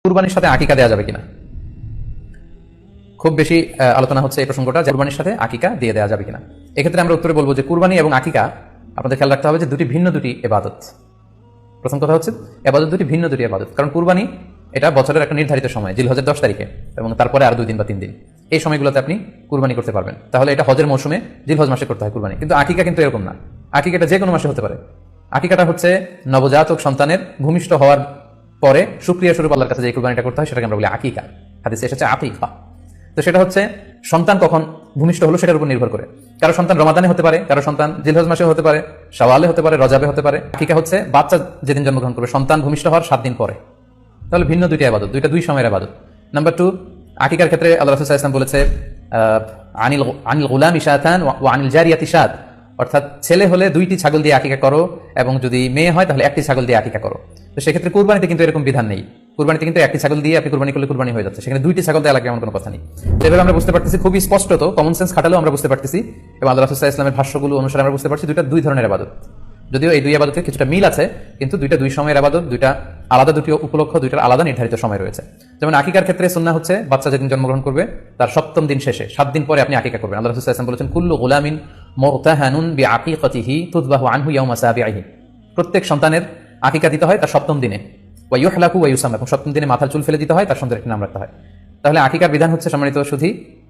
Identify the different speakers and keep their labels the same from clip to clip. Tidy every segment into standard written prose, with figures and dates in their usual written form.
Speaker 1: কুরবানির সাথে আকিকা দেওয়া যাবে কিনা, খুব বেশি আলোচনা হচ্ছে এই প্রসঙ্গটা, যে কুরবানির সাথে আকিকা দিয়ে দেওয়া যাবে কিনা। এক্ষেত্রে আমরা উত্তরে বলবো যে কুরবানি এবং আকিকা আপনাদের খেয়াল রাখতে হবে যে দুটি ভিন্ন দুটি ইবাদত। প্রথম কথা হচ্ছে ইবাদত দুটি ভিন্ন দুটি ইবাদত, কারণ কুরবানি এটা বছরের একটা নির্ধারিত সময়, জিলহজের 10 তারিখে, এবং তারপরে আর 2 দিন বা 3 দিন, এই সময়গুলোতে আপনি কুরবানি করতে পারবেন। তাহলে এটা হজের মৌসুমে জিলহজ মাসে করতে হয় কুরবানি। কিন্তু আকিকা কিন্তু এরকম না, আকিকাটা যে কোনো মাসে হতে পারে। আকিকাটা হচ্ছে নবজাতক সন্তানের ভূমিষ্ঠ হওয়ার পরে শুকরিয়া স্বরূপ আল্লাহর কাছে যে কুরবানিটা করতে হয় সেটাকে আমরা বলি আকিকা। হাদিসে এসেছে আকিকা। তো সেটা হচ্ছে সন্তান কখন ভূমিষ্ঠ হলো সেটার উপর নির্ভর করে। কারো সন্তান রমাদানে হতে পারে, কারো সন্তান জিলহজ মাসে হতে পারে, শাওয়ালে হতে পারে, রজাবে হতে পারে। আকিকা হচ্ছে বাচ্চা যেদিন জন্মগ্রহণ করবে, সন্তান ভূমিষ্ঠ হওয়ার 7 দিন পরে। তাহলে ভিন্ন দুইটা ইবাদত, দুই সময়ের ইবাদত। নাম্বার 2, আকিকার ক্ষেত্রে আল্লাহ রাসূল সাল্লাল্লাহু আলাইহি ওয়াসাল্লাম বলেছে আনিল গুলামি শাতান ওয়া আনিল জারিয়াতি শাত, অর্থাৎ ছেলে হলে 2টি ছাগল দিয়ে আকিকা করো, এবং যদি মেয়ে হয় তাহলে 1টি ছাগল দিয়ে আকিকা করো। তো সেক্ষেত্রে কুরবানিতে কিন্তু এরকম বিধান নেই। কুরবানিতে কিন্তু 1টি ছাগল দিয়ে আপনি কুরবানি করলে কুরবানি হয়ে যাচ্ছে, সেখানে 2টি ছাগল দেওয়া লাগে এমন কোনো কথা নেই। এভাবে আমরা বুঝতে পারতেছি, খুবই স্পষ্টত কমন সেন্স খাটালেও আমরা বুঝতে পারতেছি, এবং আল্লাহ রাসূল সাল্লাল্লাহু আলাইহি ওয়াসাল্লামের ভাষ্যগুলো অনুসারে আমরা বুঝতে পারছি দুইটা দুই ধরনের ইবাদত। যদিও এই দুই ইবাদতের কিছুটা মিল আছে, কিন্তু দুই সময়ের ইবাদত, দুইটা আলাদা, দুটি উপলক্ষ, দুইটার আলাদা নির্ধারিত সময় রয়েছে। যেমন আকিকার ক্ষেত্রে সুন্নাহ হচ্ছে বাচ্চা যেদিন জন্মগ্রহণ করবে তার 7ম দিন শেষে 7 দিন পরে আপনি আকিকা করবেন। আল্লাহ রাসূল সাল্লাল্লাহু আলাইহি ওয়াসাল্লাম বলেছেন কুল্লু গুলামিন মুরতাহানুন বিআকিকাতিহি তুযবাহু আনহু ইয়াওমা সাবিহি, প্রত্যেক সন্তানের আকিকা দিতে হয় তার 7ম দিনে, ওয়া ইউহলাকু ওয়া ইউসাম্মা, এবং 7ম দিনে মাথার চুল ফেলে দিতে হয়, তার সুন্দর একটি নাম রাখতে হয়। তাহলে আকিকার বিধান হচ্ছে সম্মানিত শুধু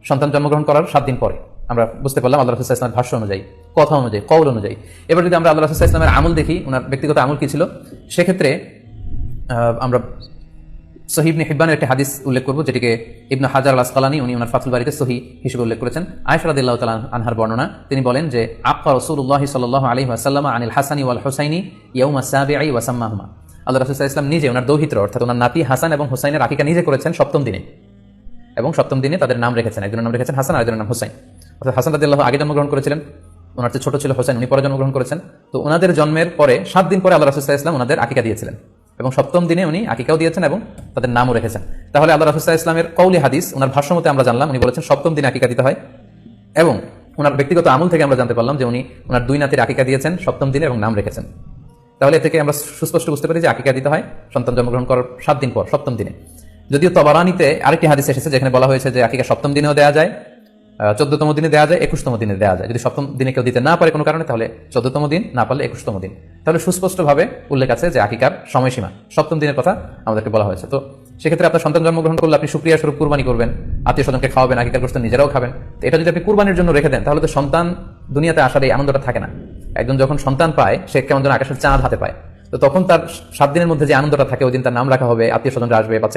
Speaker 1: সন্তান জন্মগ্রহণ করার 7 দিন পরে। আমরা বুঝতে পারলাম আল্লাহ রাসূল সাল্লাল্লাহু আলাইহি ওয়াসাল্লামের ভাষ্য অনুযায়ী, কথা অনুযায়ী, কওল অনুযায়ী। এবার যদি আমরা আল্লাহ রাসূল সাল্লাল্লাহু আলাইহি ওয়াসাল্লামের আমল দেখি, ওনার ব্যক্তিগত আমল কি ছিল, সেক্ষেত্রে আমরা সহিহ ইবনে হিব্বানের একটি হাদিস উল্লেখ করব, যেটিকে ইবনে হাজার আল আসকালানী উনি ওনার ফাথুল বারীতে সহিহ হিসেবে উল্লেখ করেছেন। আয়েশা রাদিয়াল্লাহু তাআলা আনহার বর্ণনা, তিনি বলেন যে আক্কা রাসূলুল্লাহ সাল্লাল্লাহু আলাইহি ওয়াসাল্লাম আনিল হাসানি ওয়াল হুসাইনি ইয়াউমা সাবিঈ ওয়া সাম্মাহুমা, আল্লাহ রাসূল সাল্লাল্লাহু আলাইহি ওয়াসাল্লাম নিজে ওনার দৌহিত্র অর্থাৎ ওনার নাতি হাসান এবং হুসাইনের আকিকা নিজে করেছেন 7ম দিনে, এবং 7ম দিনে তাদের নাম রেখেছেন, একজনের নাম রেখেছেন হাসান, আরেকজনের নাম হুসাইন। অর্থাৎ হাসান রাদিয়াল্লাহু আগে জন্মগ্রহণ করেছিলেন, ওনার চেয়ে ছোট ছিল হুসাইন, উনি পরে জন্মগ্রহণ করেছেন। তো ওনাদের জন্মের পরে 7 দিন পরে আল্লাহ রাসূল সাল্লাল্লাহু আলাইহি ওয়াসাল্লাম ওনাদের আকিকা দিয়েছিলেন, এবং 7ম দিনে উনি আকিকাও দিয়েছেন এবং তাদের নামও রেখেছেন। তাহলে আল্লাহ রাসূল সাল্লাল্লাহু আলাইহি ওয়াসাল্লামের কওলি হাদিস, ওনার ভাষ্য মতে আমরা জানলাম উনি বলেছেন 7ম দিনে আকিকা দিতে হয়, এবং ওনার ব্যক্তিগত আমল থেকে আমরা জানতে পারলাম যে উনি ওনার 2 নাতির আকিকা দিয়েছেন 7ম দিনে এবং নাম রেখেছেন। তাহলে এ থেকে আমরা সুস্পষ্ট বুঝতে পারি যে আকিকা দিতে হয় সন্তান জন্মগ্রহণ করার 7 দিন পর, 7ম দিনে। যদিও তবারানীতে আরেকটি হাদিস এসেছে যেখানে বলা হয়েছে যে আকিকা 7ম দিনেও দেওয়া যায়, 14তম দিনে দেওয়া যায়, 21তম দিনে দেওয়া যায়। যদি 7ম দিনে কেউ দিতে না পারে কোনো কারণে, তাহলে 14তম দিন, না পারলে 21তম দিন। তাহলে সুস্পষ্টভাবে উল্লেখ আছে যে আকিকার সময়সীমা 7ম দিনের কথা আমাদেরকে বলা হয়েছে। তো সেক্ষেত্রে আপনার সন্তান জন্মগ্রহণ করলে আপনি শুকরিয়া স্বরূপ কুরবানি করবেন, আত্মীয় স্বজনকে খাওয়াবেন, আকিকার গোশত নিজেরাও খাবেন। তো এটা যদি আপনি কুরবানির জন্য রেখে দেন, তাহলে তো সন্তান দুনিয়াতে আসার এই আনন্দটা থাকে না। একজন যখন সন্তান পায়, সে কেমন যেন আকাশের চাঁদ হাতে পায়। তো তখন তার 7 দিনের মধ্যে যে আনন্দটা থাকে, ওই দিন তার নাম রাখা হবে, আত্মীয় স্বজনরা আসবে, বাচ্চা